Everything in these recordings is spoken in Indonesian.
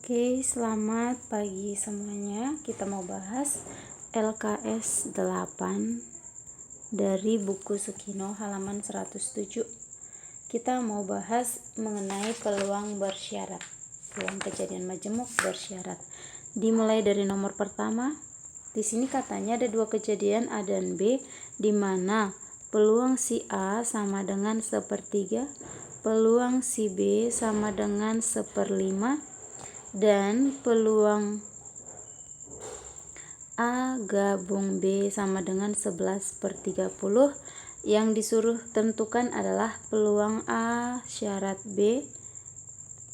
Oke, selamat pagi semuanya. Kita mau bahas LKS 8 dari buku Sukino halaman 107. Kita mau bahas mengenai peluang bersyarat, peluang kejadian majemuk bersyarat. Dimulai dari nomor pertama. Di sini katanya ada dua kejadian A dan B, di mana peluang si A sama dengan 1/3, peluang si B sama dengan 1/5, dan peluang A gabung B sama dengan 11/30. Yang disuruh tentukan adalah peluang A syarat B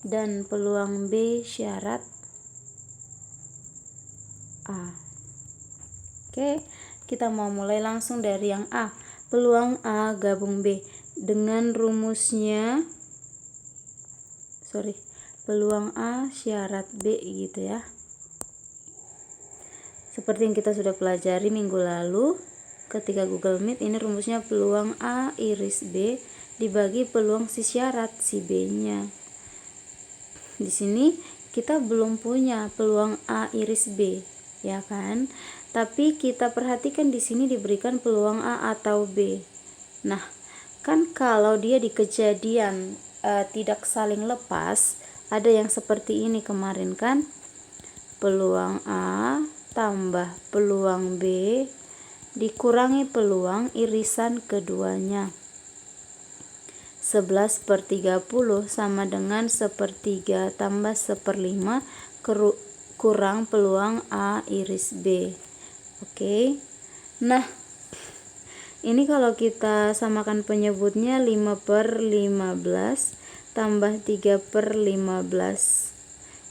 dan peluang B syarat A. Oke, kita mau mulai langsung dari yang A. Peluang A gabung B dengan rumusnya peluang A syarat B gitu ya. Seperti yang kita sudah pelajari minggu lalu ketika Google Meet, ini rumusnya peluang A iris B dibagi peluang si syarat si B-nya. Di sini kita belum punya peluang A iris B, ya kan? Tapi kita perhatikan di sini diberikan peluang A atau B. Nah, kan kalau dia di kejadian tidak saling lepas, ada yang seperti ini kemarin kan, peluang A tambah peluang B dikurangi peluang irisan keduanya. 11/30 sama dengan 1/3 tambah 1/5 kurang peluang A iris B. Oke. Nah, ini kalau kita samakan penyebutnya 5/15 tambah 3/15.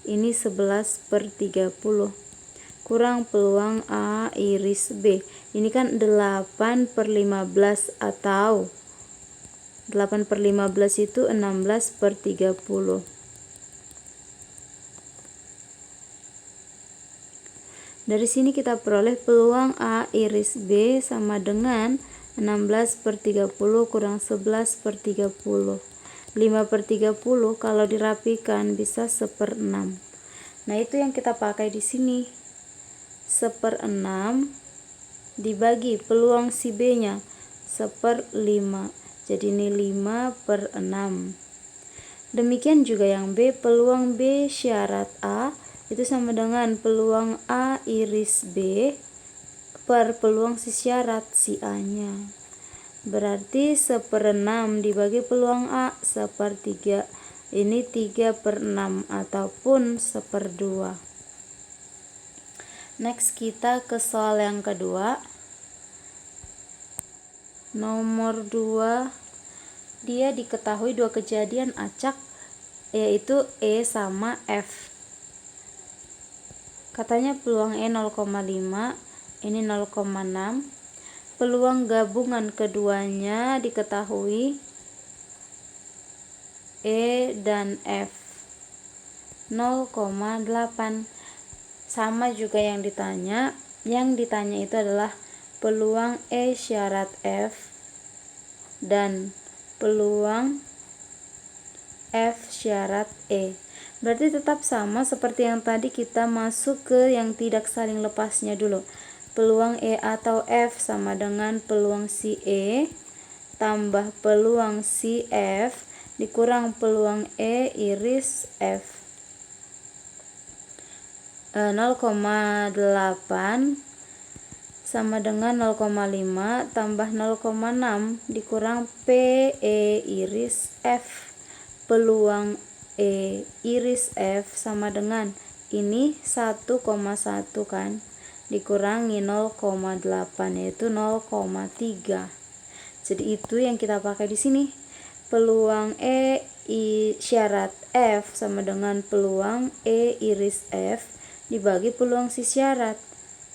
Ini 11/30 kurang peluang A iris B. Ini kan 8/15 atau 8/15 itu 16/30. Dari sini kita peroleh peluang A iris B sama dengan 16/30 kurang 11/30. 5/30 kalau dirapikan bisa 1/6. Nah, itu yang kita pakai di sini. 1/6 dibagi peluang si B-nya 1/5. Jadi ini 5/6. Demikian juga yang B, peluang B syarat A itu sama dengan peluang A iris B per peluang si syarat si A-nya. Berarti 1/6 dibagi peluang A 1/3. Ini 3/6 ataupun 1/2. Next, kita ke soal yang kedua. Nomor 2, dia diketahui dua kejadian acak, yaitu E sama F. Katanya peluang E 0,5, ini 0,6. Peluang gabungan keduanya diketahui E dan F 0,8. Sama juga yang ditanya. Yang ditanya itu adalah peluang E syarat F dan peluang F syarat E. Berarti tetap sama seperti yang tadi, kita masuk ke yang tidak saling lepasnya dulu. Peluang E atau F sama dengan peluang si E tambah peluang si F dikurang peluang E iris F. 0,8 sama dengan 0,5 tambah 0,6 dikurang P E iris F. Peluang E iris F sama dengan ini 1,1 kan, dikurangi 0,8 yaitu 0,3. Jadi itu yang kita pakai di sini. Peluang E syarat F sama dengan peluang E iris F dibagi peluang si syarat,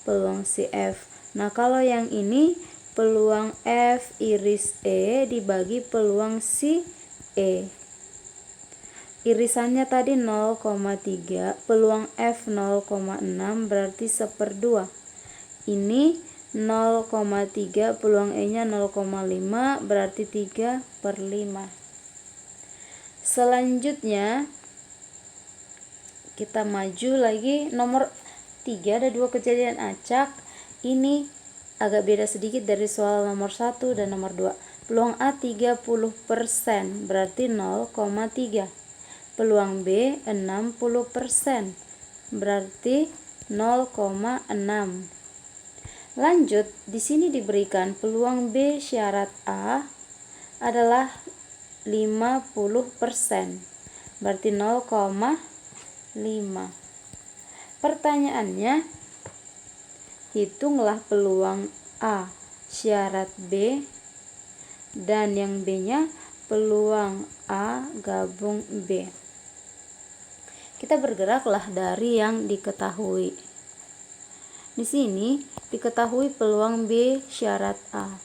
peluang si F. Nah, kalau yang ini peluang F iris E dibagi peluang si E. Irisannya tadi 0,3, peluang F 0,6 berarti 1/2. Ini 0,3, peluang E nya 0,5 berarti 3/5. Selanjutnya Kita maju lagi, nomor 3 ada 2 kejadian acak. Ini agak beda sedikit dari soal nomor 1 dan nomor 2. Peluang A 30%, berarti 0,3. Peluang B 60%, berarti 0,6. Lanjut, di sini diberikan peluang B syarat A adalah 50%, berarti 0,5. Pertanyaannya, hitunglah peluang A syarat B dan yang B-nya peluang A gabung B. Kita bergeraklah dari yang diketahui. Di sini diketahui peluang B syarat A.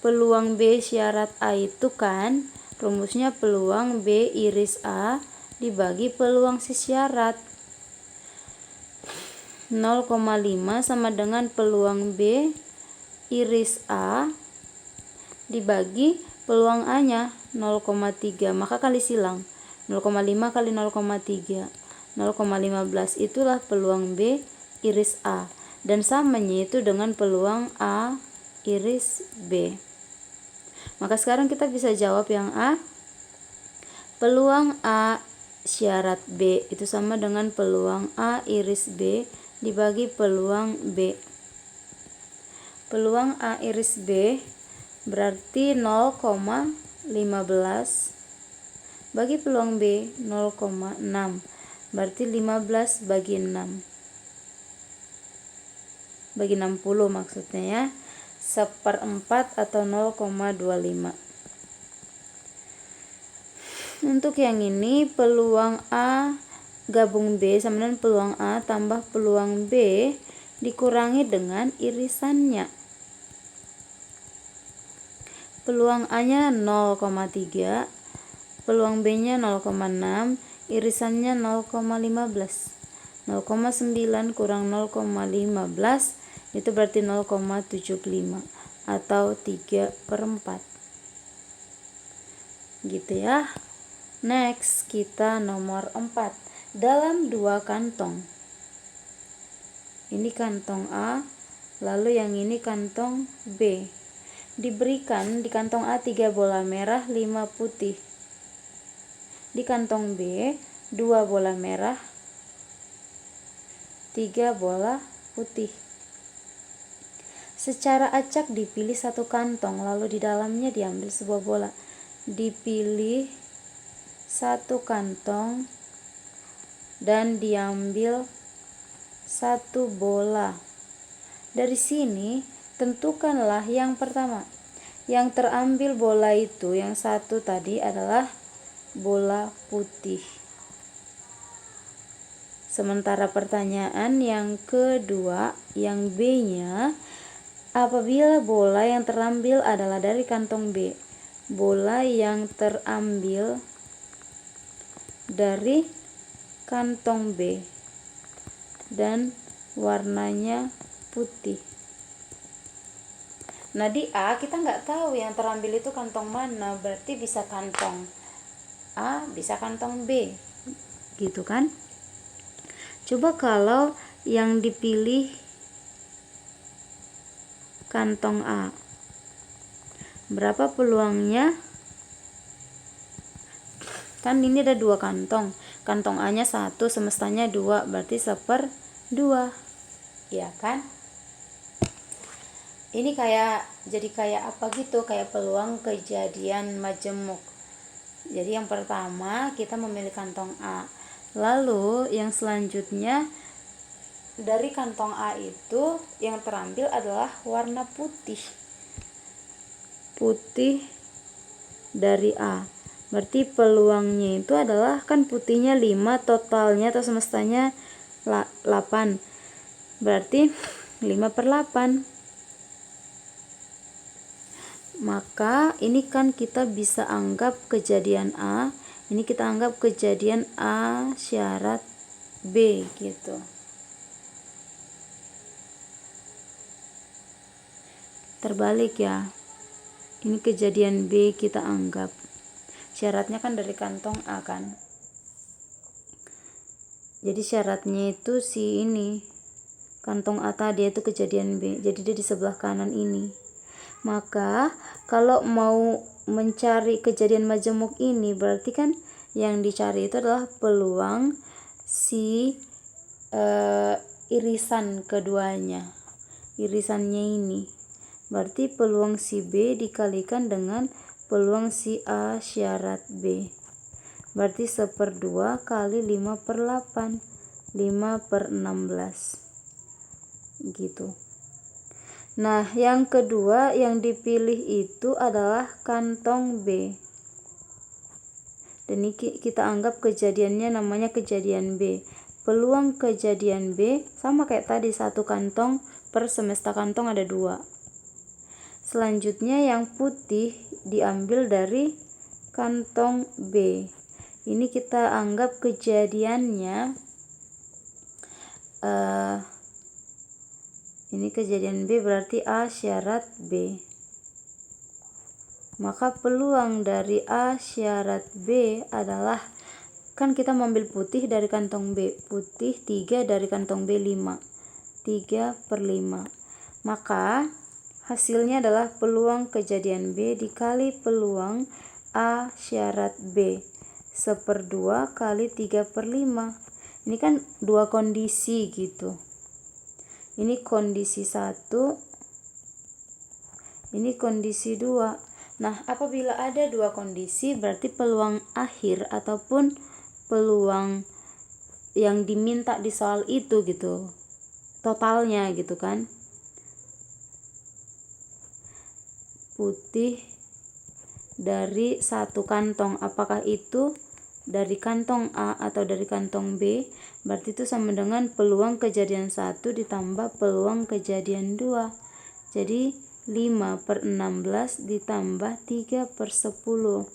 Peluang B syarat A itu kan rumusnya peluang B iris A dibagi peluang si syarat. 0,5 sama dengan peluang B iris A dibagi peluang A-nya 0,3, maka kali silang 0,5 kali 0,3 0,15, itulah peluang B iris A, dan samanya itu dengan peluang A iris B. Maka sekarang kita bisa jawab yang A. Peluang A syarat B itu sama dengan peluang A iris B dibagi peluang B. Peluang A iris B berarti 0,15 bagi peluang B 0,6, berarti 15 bagi 6 bagi 60 maksudnya ya, 1/4 atau 0,25. Untuk yang ini peluang A gabung B sama dengan peluang A tambah peluang B dikurangi dengan irisannya. Peluang A-nya 0,3, peluang B-nya 0,6, irisannya 0,15. 0,9 kurang 0,15 itu berarti 0,75 atau 3/4. Gitu ya. Next, kita nomor 4. Dalam 2 kantong. Ini kantong A, lalu yang ini kantong B. Diberikan di kantong A 3 bola merah, 5 putih. Di kantong B 2 bola merah, 3 bola putih. Secara acak dipilih satu kantong, lalu di dalamnya diambil sebuah bola. Dipilih satu kantong dan diambil satu bola. Dari sini tentukanlah yang pertama. Yang terambil bola itu, yang satu tadi adalah bola putih. Sementara pertanyaan yang kedua, yang B-nya, apabila bola yang terambil adalah dari kantong B. Bola yang terambil dari kantong B dan warnanya putih. Nah, di A kita nggak tahu yang terambil itu kantong mana, berarti bisa kantong A, bisa kantong B, gitu kan? Coba kalau yang dipilih kantong A, berapa peluangnya? Kan ini ada 2 kantong, kantong A nya 1, semestanya 2, berarti 1/2, ya kan? Ini jadi kayak apa gitu, kayak peluang kejadian majemuk. Jadi yang pertama kita memilih kantong A, lalu yang selanjutnya dari kantong A itu yang terambil adalah warna putih. Putih dari A. Berarti peluangnya itu adalah, kan putihnya 5, totalnya atau semestanya 8. Berarti 5/8. Maka ini kan kita bisa anggap kejadian A, ini kita anggap kejadian A syarat B gitu. Terbalik ya. Ini kejadian B kita anggap. Syaratnya kan dari kantong A kan. Jadi syaratnya itu si ini, kantong A tadi itu kejadian B. Jadi dia di sebelah kanan ini. Maka kalau mau mencari kejadian majemuk ini, berarti kan yang dicari itu adalah peluang si irisan keduanya. Irisannya ini. Berarti peluang si B dikalikan dengan peluang si A syarat B. Berarti 1/2 kali 5/8. 5/16. Gitu. Nah, yang kedua yang dipilih itu adalah kantong B. Dan ini kita anggap kejadiannya namanya kejadian B. Peluang kejadian B sama kayak tadi, 1 kantong per semesta kantong ada 2. Selanjutnya yang putih diambil dari kantong B. Ini kita anggap kejadiannya ini kejadian B, berarti A syarat B. Maka peluang dari A syarat B adalah, kan kita mengambil putih dari kantong B. Putih 3 dari kantong B 5. 3/5. Maka hasilnya adalah peluang kejadian B dikali peluang A syarat B. 1/2 kali 3/5. Ini kan 2 kondisi gitu. Ini kondisi 1, ini kondisi 2. Nah, apabila ada 2 kondisi, berarti peluang akhir ataupun peluang yang diminta di soal itu gitu, totalnya gitu kan. Putih dari 1 kantong, apakah itu dari kantong A atau dari kantong B, berarti itu sama dengan peluang kejadian 1 ditambah peluang kejadian 2. Jadi 5/16 ditambah 3/10.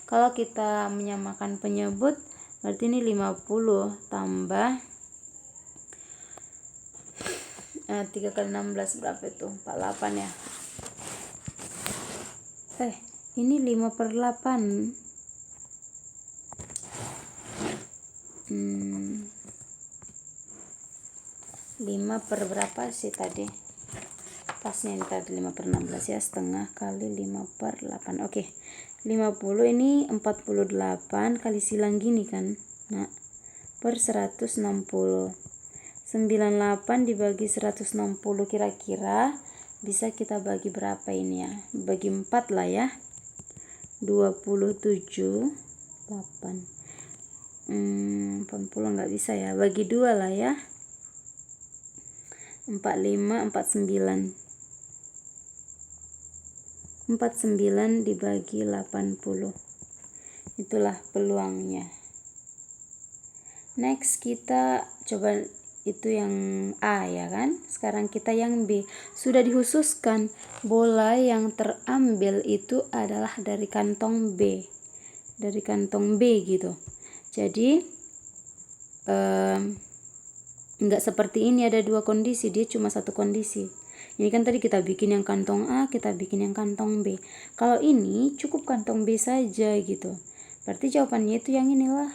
Kalau kita menyamakan penyebut, berarti ini 50 tambah 3 kali 16 berapa itu? 48 ya. Ini 5/8. 5 per berapa sih tadi? Pasnya ini tadi 5/16 ya, setengah kali 5/8. Oke. 50 ini 48 kali silang gini kan. Nah, per 160. 98 dibagi 160 kira-kira bisa kita bagi berapa ini ya? Bagi 4 lah ya. 27 8. 40 nggak bisa ya, bagi 2 lah ya. 45 49. 49 dibagi 80. Itulah peluangnya. Next kita coba itu yang A ya kan. Sekarang kita yang B. Sudah dihususkan bola yang terambil itu adalah dari kantong B. Dari kantong B gitu. Jadi enggak seperti ini ada 2 kondisi, dia cuma 1 kondisi. Ini kan tadi kita bikin yang kantong A, kita bikin yang kantong B. Kalau ini cukup kantong B saja gitu. Berarti jawabannya itu yang inilah.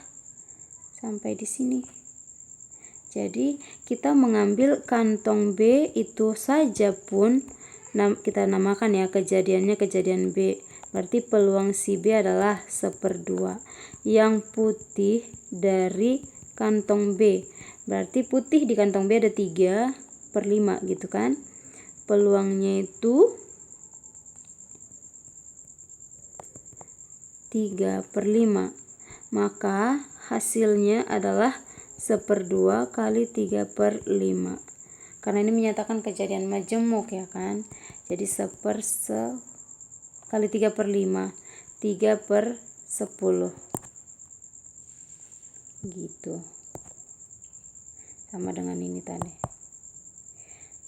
Sampai di sini. Jadi kita mengambil kantong B itu saja pun kita namakan ya kejadiannya kejadian B. Berarti peluang si B adalah 1/2. Yang putih dari kantong B. Berarti putih di kantong B ada 3/5 gitu kan. Peluangnya itu 3/5. Maka hasilnya adalah 1/2 kali 3/5. Karena ini menyatakan kejadian majemuk ya kan. Jadi 1/10 kali 3/5. 3/10. Gitu. Sama dengan ini tadi.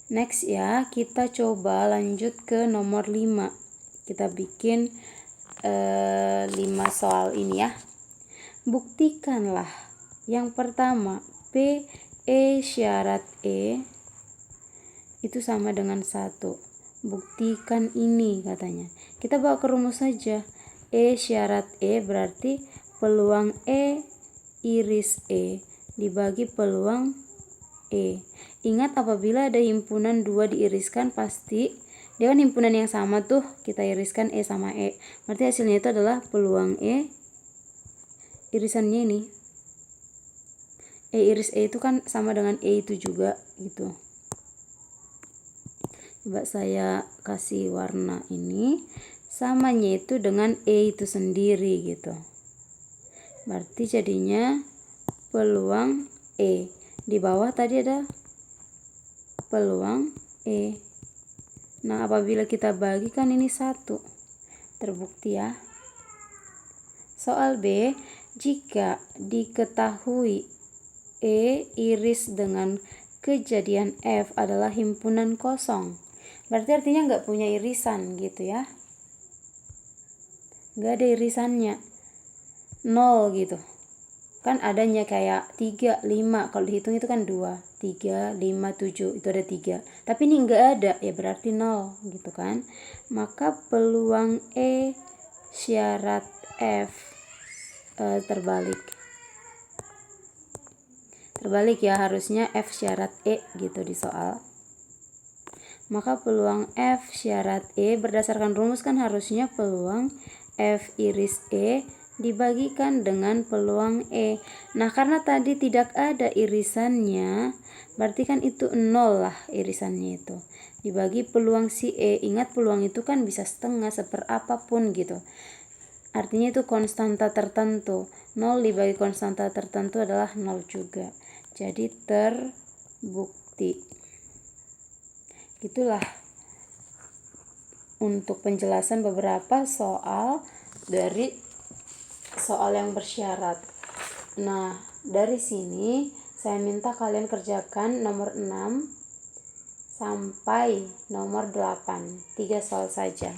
Next ya, kita coba lanjut ke nomor 5. Kita bikin 5 soal ini ya. Buktikanlah. Yang pertama, P E syarat E itu sama dengan 1. Buktikan ini katanya. Kita bawa ke rumus saja. E syarat E berarti peluang E iris E dibagi peluang E. Ingat apabila ada himpunan 2 diiriskan pasti dia kan himpunan yang sama tuh, kita iriskan E sama E. Berarti hasilnya itu adalah peluang E, irisannya ini. E iris E itu kan sama dengan E itu juga gitu. Coba saya kasih warna ini, samanya itu dengan E itu sendiri gitu. Berarti jadinya peluang E. Di bawah tadi ada peluang E. Nah, apabila kita bagikan ini 1, terbukti ya. Soal B, jika diketahui E iris dengan kejadian F adalah himpunan kosong, berarti artinya nggak punya irisan gitu ya. Nggak ada irisannya, 0 gitu. Kan adanya kayak 3, 5, kalau dihitung itu kan 2, 3, 5, 7, itu ada 3. Tapi ini nggak ada, ya berarti 0 gitu kan. Maka peluang E syarat F terbalik. Terbalik ya, harusnya F syarat E gitu di soal. Maka peluang F syarat E berdasarkan rumus kan harusnya peluang F iris E dibagikan dengan peluang E. Nah, karena tadi tidak ada irisannya, berarti kan itu 0 lah irisannya itu. Dibagi peluang si E, ingat peluang itu kan bisa setengah, seperapapun gitu. Artinya itu konstanta tertentu. 0 dibagi konstanta tertentu adalah 0 juga. Jadi terbukti. Itulah untuk penjelasan beberapa soal dari soal yang bersyarat. Nah, dari sini saya minta kalian kerjakan nomor 6 sampai nomor 8. 3 soal saja.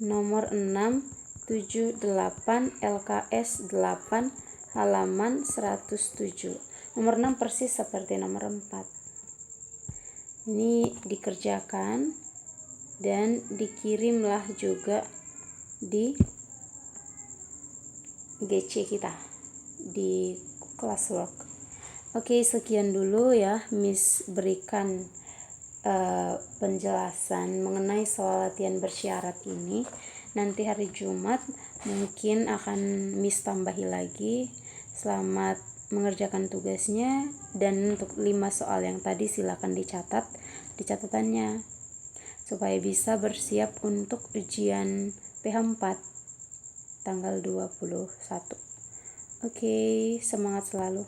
Nomor 6, 7, 8, LKS 8, halaman 107. Nomor 6 persis seperti nomor 4. Ini dikerjakan dan dikirimlah juga di GC kita di classwork. Oke, sekian dulu ya Miss berikan penjelasan mengenai soal latihan bersyarat ini. Nanti hari Jumat mungkin akan Miss tambahi lagi. Selamat mengerjakan tugasnya, dan untuk 5 soal yang tadi silakan dicatat di catatannya supaya bisa bersiap untuk ujian PH 4 tanggal 21. Oke, semangat selalu.